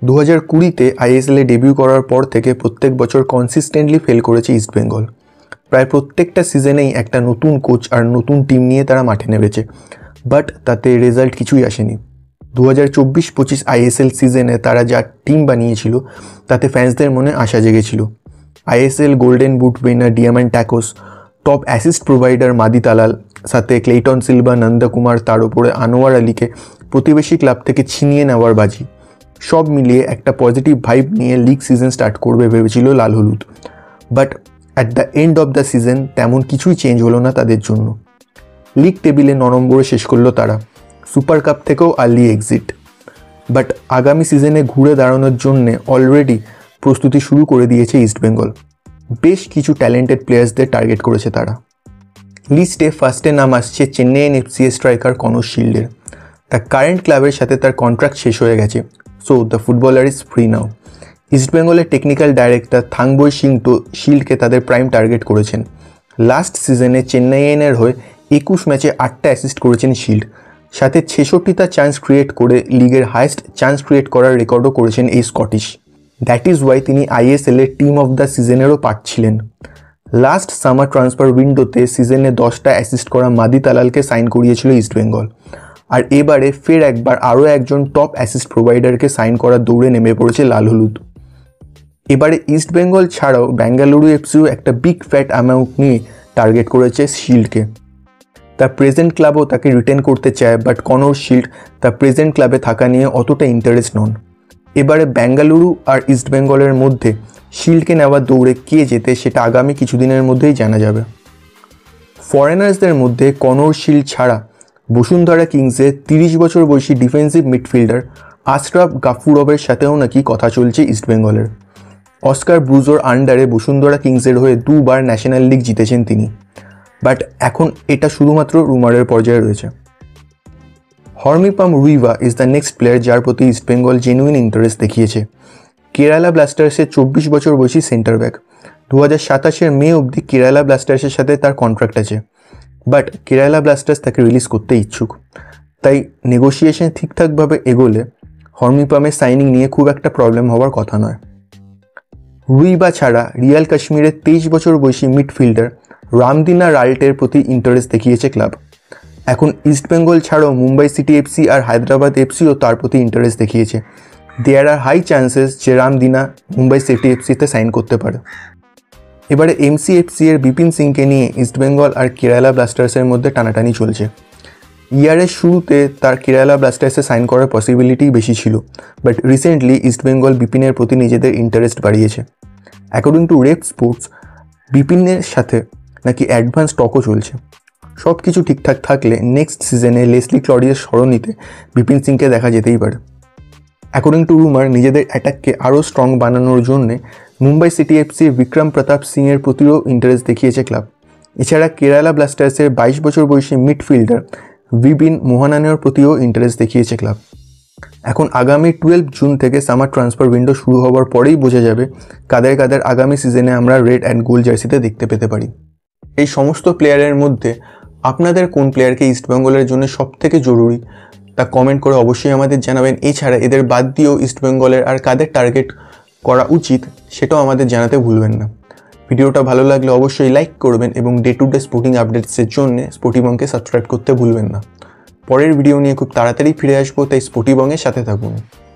2020-তে আইএসএলে debut করার পর থেকে প্রত্যেক বছর কনসিস্টেন্টলি ফেল করেছে ইস্টবেঙ্গল। প্রায় প্রত্যেকটা সিজনেই একটা নতুন কোচ আর নতুন টিম নিয়ে তারা মাঠে নেমেছে, বাট তাতে রেজাল্ট কিছুই আসেনি। 2024-25 আইএসএল সিজনে তারা যা টিম বানিয়েছিল তাতে ফ্যান্সদের মনে আশা জেগেছিল। ISL golden boot winner Diamantakos, top assist provider Madih Talal, সাথে ক্লেটন সিলভা, নন্দকুমার, তার উপরে আনোয়ার আলীকে প্রতিবেশী ক্লাব থেকে ছিনিয়ে নেওয়ার বাজি, সব মিলিয়ে একটা পজিটিভ ভাইব নিয়ে লিগ সিজন স্টার্ট করবে ভেবেছিল লাল হলুদ। But at the end of the season তেমন কিছুই চেঞ্জ হলো না তাদের জন্য। লিগ টেবিলে 9 নম্বরে শেষ করলো তারা, সুপার কাপ থেকেও আর্লি এক্সিট। বাট আগামী সিজনে ঘুরে দাঁড়ানোর জন্যে অলরেডি প্রস্তুতি শুরু করে দিয়েছে ইস্টবেঙ্গল। বেশ কিছু ট্যালেন্টেড প্লেয়ার্সদের টার্গেট করেছে তারা। লিস্টে ফার্স্টে নাম আসছে চেন্নাইয়ের এফসি স্ট্রাইকার কনর শিল্ডের। তার কারেন্ট ক্লাবের সাথে তার কন্ট্রাক্ট শেষ হয়ে গেছে, so the footballer is free now. ইস্টবেঙ্গলের টেকনিক্যাল ডাইরেক্টর থাংবই সিং তো শিল্ডকে তাদের প্রাইম টার্গেট করেছেন। লাস্ট সিজনে চেন্নাইয়ের হয়ে 21 ম্যাচে 8টা অ্যাসিস্ট করেছেন শিল্ড, সাথে 66টা চান্স ক্রিয়েট করে লিগের হাইয়েস্ট চান্স ক্রিয়েট করার রেকর্ডও করেছেন এই স্কটিশ। দ্যাট ইজ ওয়াই তিনি আইএসএলের টিম অফ দ্য সিজনেরও পার্ট ছিলেন। লাস্ট সামার ট্রান্সফার উইন্ডোতে সিজনে 10টা অ্যাসিস্ট করা মাদি তালালকে সাইন করিয়েছিল ইস্টবেঙ্গল, আর এবারে ফের একবার আরও একজন টপ অ্যাসিস্ট প্রোভাইডারকে সাইন করার দৌড়ে নেমে পড়েছে লাল হলুদ। এবারে ইস্টবেঙ্গল ছাড়াও বেঙ্গালুরু এফসিও একটা বিগ ফ্যাট অ্যামাউন্ট নিয়ে টার্গেট করেছে শিল্ডকে। তার প্রেজেন্ট ক্লাবও তাকে রিটেন করতে চায়, বাট কনর শিল্ড তার প্রেজেন্ট ক্লাবে থাকা নিয়ে অতটা ইন্টারেস্ট নন। এবারে বেঙ্গালুরু আর ইস্টবেঙ্গলের মধ্যে শিল্ডকে নেওয়ার দৌড়ে কে যেতে সেটা আগামী কিছুদিনের মধ্যেই জানা যাবে। ফরেনার্সদের মধ্যে কনর শিল্ড ছাড়া বসুন্ধরা কিংসের 30 বছর বয়সী ডিফেন্সিভ মিডফিল্ডার আশরাফ গাফুরভের সাথেও নাকি কথা চলছে ইস্টবেঙ্গলের। অস্কার ব্রুজোর আন্ডারে বসুন্ধরা কিংসের হয়ে 2 বার ন্যাশনাল লিগ জিতেছেন তিনি, বাট এখন এটা শুধুমাত্র রুমারের পর্যায়ে রয়েছে। Hormipam Ruivah is the next player যার প্রতি ইস্টবেঙ্গল জেনুইন ইন্টারেস্ট দেখিয়েছে। কেরালা ব্লাস্টার্সের 24 বছর বয়সী সেন্টার ব্যাক। 2027 মে অবধি কেরালা ব্লাস্টার্সের সাথে তার কন্ট্রাক্ট আছে, বাট কেরালা ব্লাস্টার্স তাকে রিলিজ করতে ইচ্ছুক। তাই নেগোসিয়েশন ঠিকঠাকভাবে এগোলে হর্মিপামের সাইনিং নিয়ে খুব একটা প্রবলেম হওয়ার কথা নয়। রুইভা ছাড়া রিয়াল কাশ্মীরের 23 বছর বয়সী মিডফিল্ডার রামদিনা রাল্টের প্রতি ইন্টারেস্ট দেখিয়েছে ক্লাব। এখন ইস্টবেঙ্গল ছাড়াও মুম্বাই সিটি এফসি আর হায়দ্রাবাদ এফসিও তার প্রতি ইন্টারেস্ট দেখিয়েছে। দেয়ার আর হাই চান্সেস যে রামদিনা মুম্বাই সিটি এফসিতে সাইন করতে পারে। এবারে এমসিএফসি এর বিপিন সিংকে নিয়ে ইস্টবেঙ্গল আর কেরালা ব্লাস্টার্সের মধ্যে টানাটানি চলছে। ইয়ারের শুরুতে তার কেরালা ব্লাস্টার্সে সাইন করার পসিবিলিটি বেশি ছিল, বাট রিসেন্টলি ইস্টবেঙ্গল বিপিনের প্রতি নিজেদের ইন্টারেস্ট বাড়িয়েছে। অ্যাকর্ডিং টু রেপ স্পোর্টস, বিপিনের সাথে নাকি অ্যাডভান্স টকও চলছে। সব কিছু ঠিকঠাক থাকলে নেক্সট সিজনে লেসলি ক্লডিয়ের সরণিতে বিপিন সিংকে দেখা যেতেই পারে। অ্যাকর্ডিং টু রুমার, নিজেদের অ্যাটাককে আরও স্ট্রং বানানোর জন্যে মুম্বাই সিটি এফসির বিক্রম প্রতাপ সিংয়ের প্রতিও ইন্টারেস্ট দেখিয়েছে ক্লাব। এছাড়া কেরালা ব্লাস্টার্সের 22 বছর বয়সী মিডফিল্ডার বিপিন মোহনানের প্রতিও ইন্টারেস্ট দেখিয়েছে ক্লাব। এখন আগামী 12 জুন থেকে সামার ট্রান্সফার উইন্ডো শুরু হওয়ার পরেই বোঝা যাবে কাদের কাদের আগামী সিজনে আমরা রেড অ্যান্ড গোল্ড জার্সিতে দেখতে পেতে পারি। এই সমস্ত প্লেয়ারের মধ্যে আপনাদের কোন প্লেয়ারকে ইস্টবেঙ্গলের জন্য সবথেকে জরুরি তা কমেন্ট করে অবশ্যই আমাদের জানাবেন। এছাড়া এদের বাদ দিয়েও ইস্টবেঙ্গলের আর কাদের টার্গেট করা উচিত সেটাও আমাদের জানাতে ভুলবেন না। ভিডিওটা ভালো লাগলে অবশ্যই লাইক করবেন এবং ডে টু ডে স্পোর্টিং আপডেটসের জন্য স্পোর্টিবংকে সাবস্ক্রাইব করতে ভুলবেন না। পরের ভিডিও নিয়ে খুব তাড়াতাড়ি ফিরে আসবো, তাই স্পোর্টিবংয়ের সাথে থাকুন।